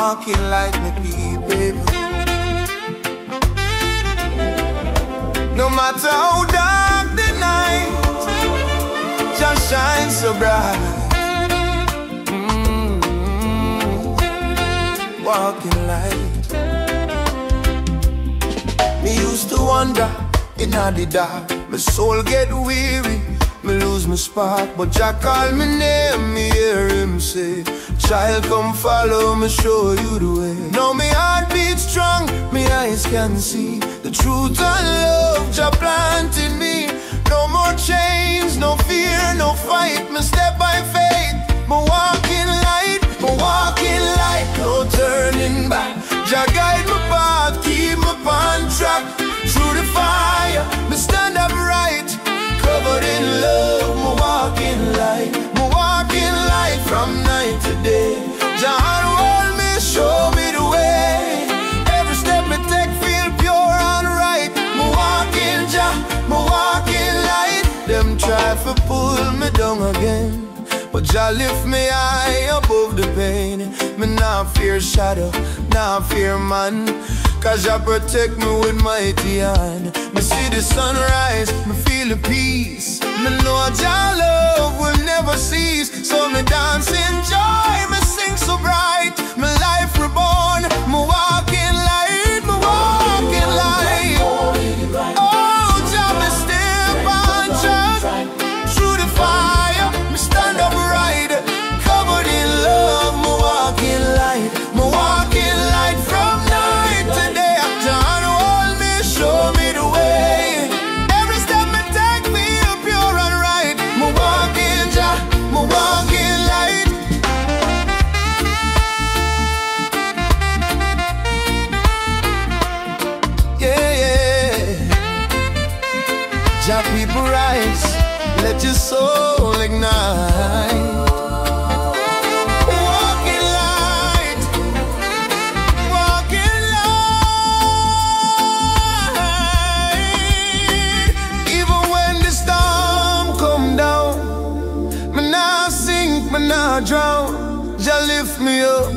walking like me people. No matter how dark the night, just shine so bright. Walking light. Me used to wonder in the dark, my soul get weary, me lose my spark. But Jah call me name, me hear him say, child, come follow me, show you the way. Now me heart beats strong, me eyes can see the truth and love Jah planted me. No more chains, no fear, no fight. Me step by faith, me walking light, me walking light, no turning back. Jah guide my path, keep me on track. Through the fire, me stand upright, covered in love, me walking light from night to day. Jah hold me, show me the way. Every step me take feel pure and right. Me walking Jah, me walking light. Them try to pull me down again, but Jah lift me high above the pain. Me not fear shadow, not fear man, cause Jah protect me with mighty hand. Me see the sunrise, me feel the peace. Me know Jah love will never cease. So me dance in joy, me sing so bright. Me life reborn, me walking light, me walking light. Oh, Jah me step on track. Through the fire, me stand upright, covered in love, me walking light from night to day. Jah hold me, show me the way. Every step me take feel pure and right. Me walking Jah, me walking light. Yeah, yeah. Jah people rise, let your soul ignite. Drown, Jah lift me up,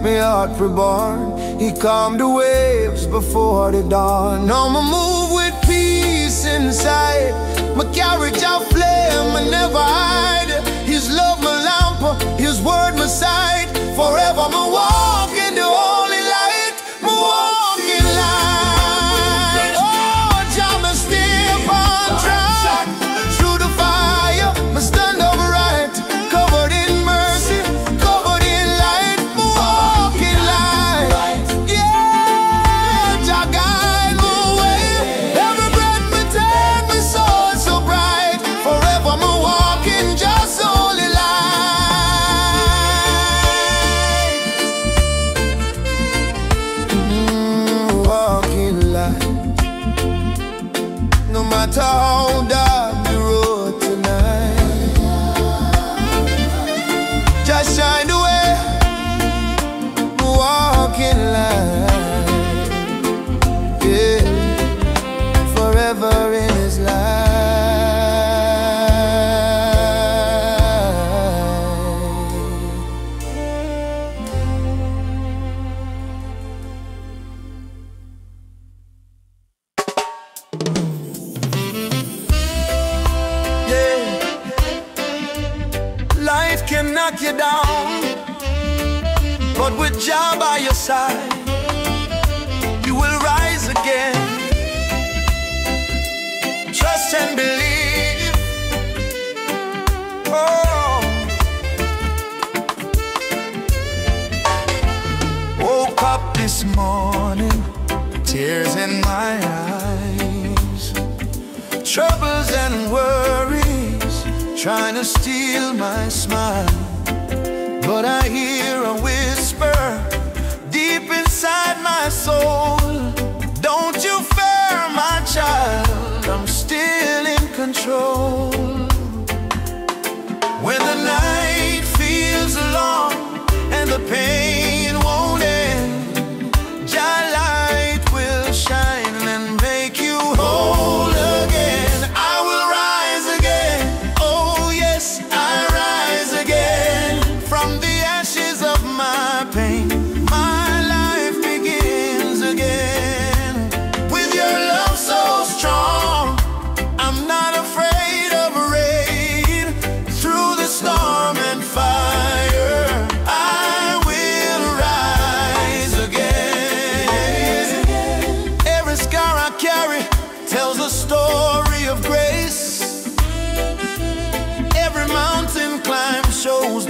me heart reborn. He calmed the waves before the dawn. Now me move with peace inside. Me carry Jah flame, me never hide. His love my lamp, His word my sight. Forever me walk in the holy light, me walk in light. Oh, Jah me step on track. Through the fire, me stand upright, covered in mercy, covered in light, me walking light. Yeah, Jah guide my way. Every breath me take, me soul so bright. Forever me walking just holy light. Walking light. No matter how dark the road tonight, just shine the way, walking light. Yeah, forever in His light. Yeah, life can knock you down, but with Jah by your side, you will rise again. Trust and believe. Oh, woke up this morning, tears in my eyes, troubles and worries trying to steal my smile. But I hear a whisper deep inside my soul, don't you fear, my child, I'm still in control. When the night feels long and the pain won't end, Jah light will shine and make you whole again. I will rise again, oh yes, I rise again, from the ashes of my pain. My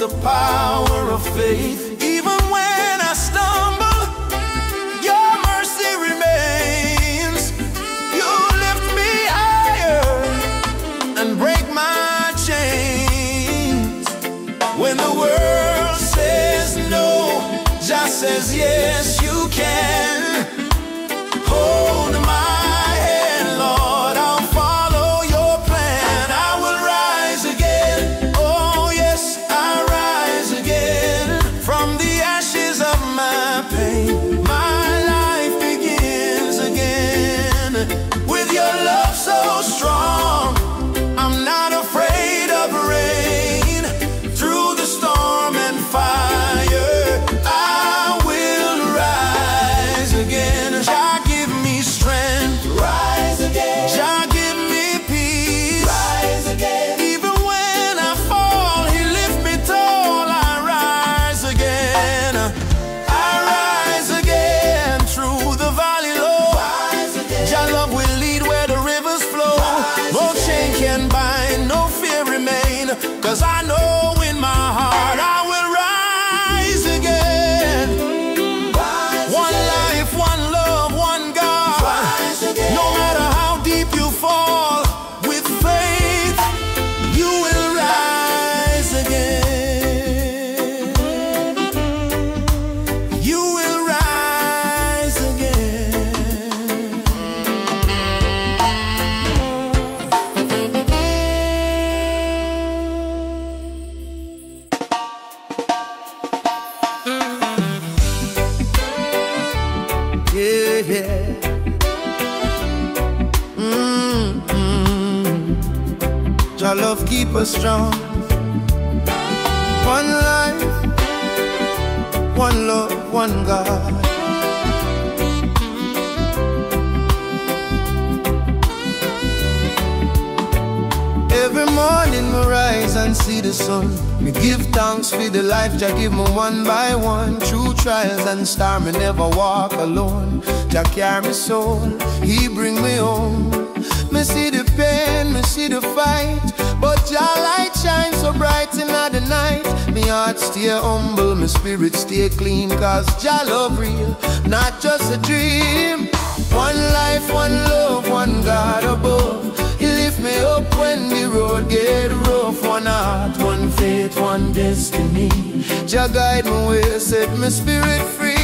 the power of faith. Even when I stumble, your mercy remains. You lift me higher and break my chains. When the world says no, Jah says yes, you can. Hold my hand, Lord, I'll follow your plan. I will rise again. Oh yes, I rise again. From the ashes of my pain, my life begins again. With your love so strong, I'm not afraid of rain. Through the storm and fire, I will rise again. Jah give me strength, rise again. Jah give me peace, rise again. Even when I fall, He lift me tall. I rise again. I rise again. Through the valley low, rise again. Jah love will lead where the rivers flow. No chain can bind, no fear remain. 'Cause I know in my heart I will rise again. One life, one love, one God. No matter how deep you fall, with faith you will rise again. You will rise again. Yeah, yeah. Jah love keep us strong. One life, one love, one God. Every morning me rise and see the sun. Me give thanks for the life Jah give me one by one. Through trials and storm, me never walk alone. Jah carry me soul, He bring me home. Me see the pain, me see the fight, but Jah light shines so bright in the night. Me heart stay humble, my spirit stay clean, 'cause Jah love real, not just a dream. One life, one love, one God above. He lift me up when the road get rough. One heart, one faith, one destiny. Jah guide my way, set my spirit free.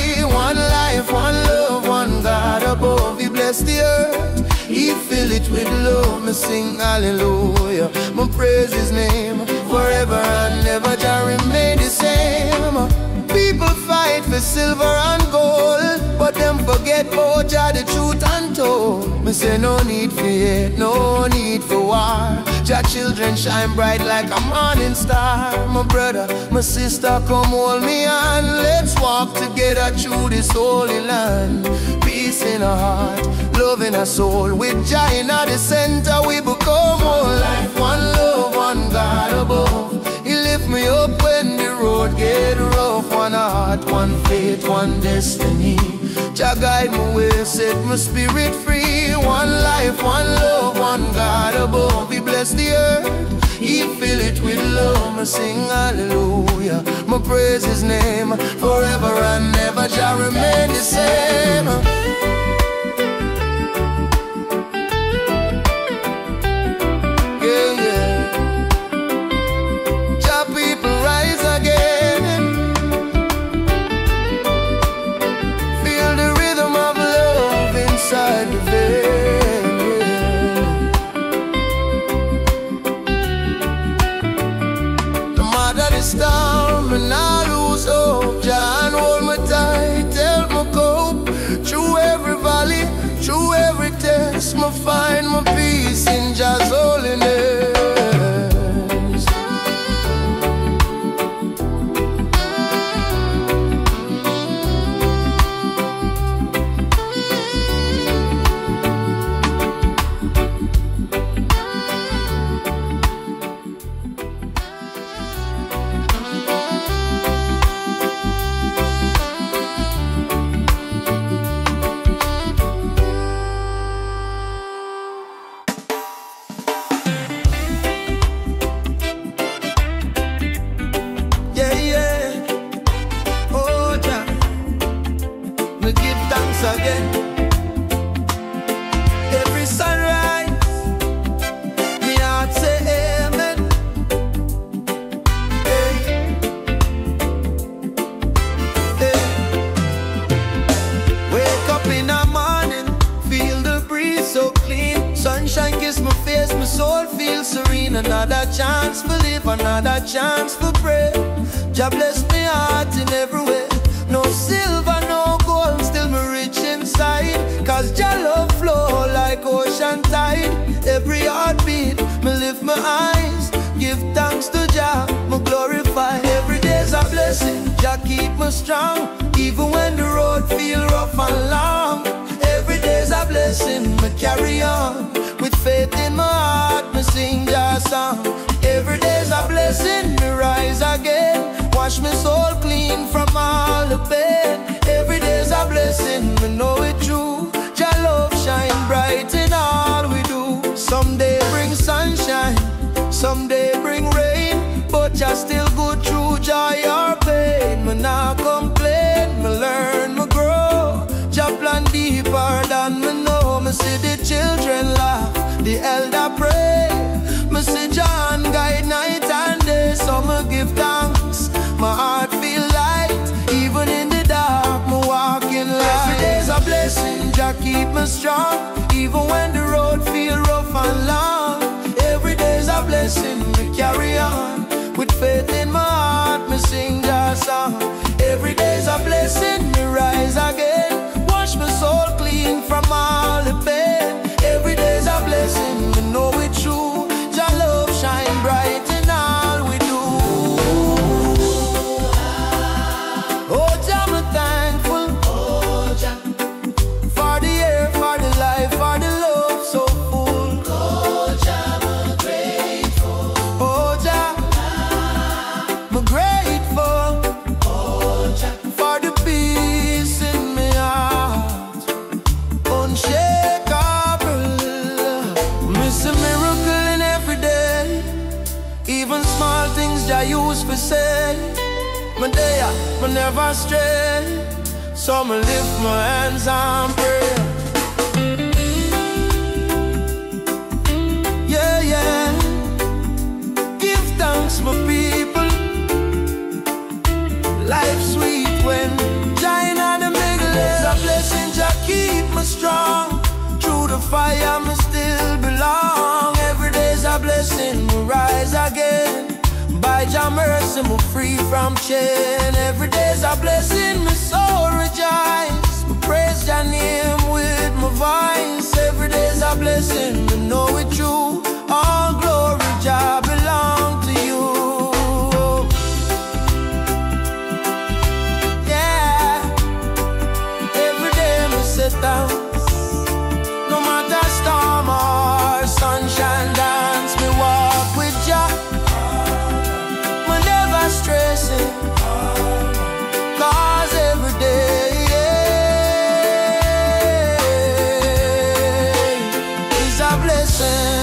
One life, one love, one God above. He bless the earth, He fill it with love. Me sing hallelujah, me praise His name forever and ever. Jah remain the same. People fight for silver and gold, but them forget about Jah the truth untold. Me say no need for hate, no need for war. Jah children shine bright like a morning star. My brother, my sister, come hold me on. Let's walk together through this holy land. Peace in our heart, love in our soul. With Jah in the center, we become one life, one love, one God above. He lift me up when the road get rough. One heart, one faith, one destiny. Jah guide my way, set my spirit free. One life, one love, one God above. He bless the earth, He fill it with love. Me sing hallelujah, me praise His name forever and ever. Jah remain the same. Yeah, yeah. Jah people rise again. Feel the rhythm of love inside the vein. No matter the storm, and I lose hope. Jah hold me tight, help me cope. Through every valley, through every test, me find my peace in Jah's holiness. gain another chance to live, another chance to pray. Jah bless me heart in every way. No silver, no gold, still me rich inside. Cause Jah love flow like ocean tide. Every heartbeat, me lift my eyes, give thanks to Jah, me glorify. Every day's a blessing, Jah keep me strong, even when the road feel rough and long. Every day's a blessing, me carry on, with faith in my heart, me sing Jah's song. Every day's a blessing, me rise again, wash my soul clean from all the pain. Every day's a blessing, me know it true. Jah love shine bright in all we do. Someday bring sunshine, someday bring rain, but Jah still good through joy or pain. Me nah complain, me learn, me grow. Jah plan deeper than me know. Me see the children laugh, the elder pray. Me see John guide night and day, so me give thanks. My heart feel light, even in the dark, me walk in light. Every day's a blessing, Jah keep me strong, even when the road feel rough and long. Every day's a blessing, me carry on, with faith in my heart, me sing Jah's song. Every day's a blessing, me rise again, wash my soul clean from all the pain. Every day's a blessing, me know it's true. Jah love shine bright in all we do. Oh Jah, me thankful, oh Jah, for the air, for the life, for the love so full. Oh Jah, me grateful, oh Jah, me grateful, oh Jah, for the peace in my heart, unshakable. Miss a miracle in every day, even small things Jah use for say. Me there, me never stray, so me lift my hands and pray. Yeah, yeah, give thanks my people. Life sweet when Jah in the middle. It's a blessing, Jah keep me strong, through the fire me still belong. Every day's a blessing, me rise again, by Jah mercy me free from chain. Every day's a blessing, me soul rejoice, me praise Jah name with my voice. Every day's a blessing, me know it true. All glory Jah belong to you. Yeah, every day me sit down, no matter storm or sunshine dance, me walk with Jah, me never stressing, cause every day is a blessing.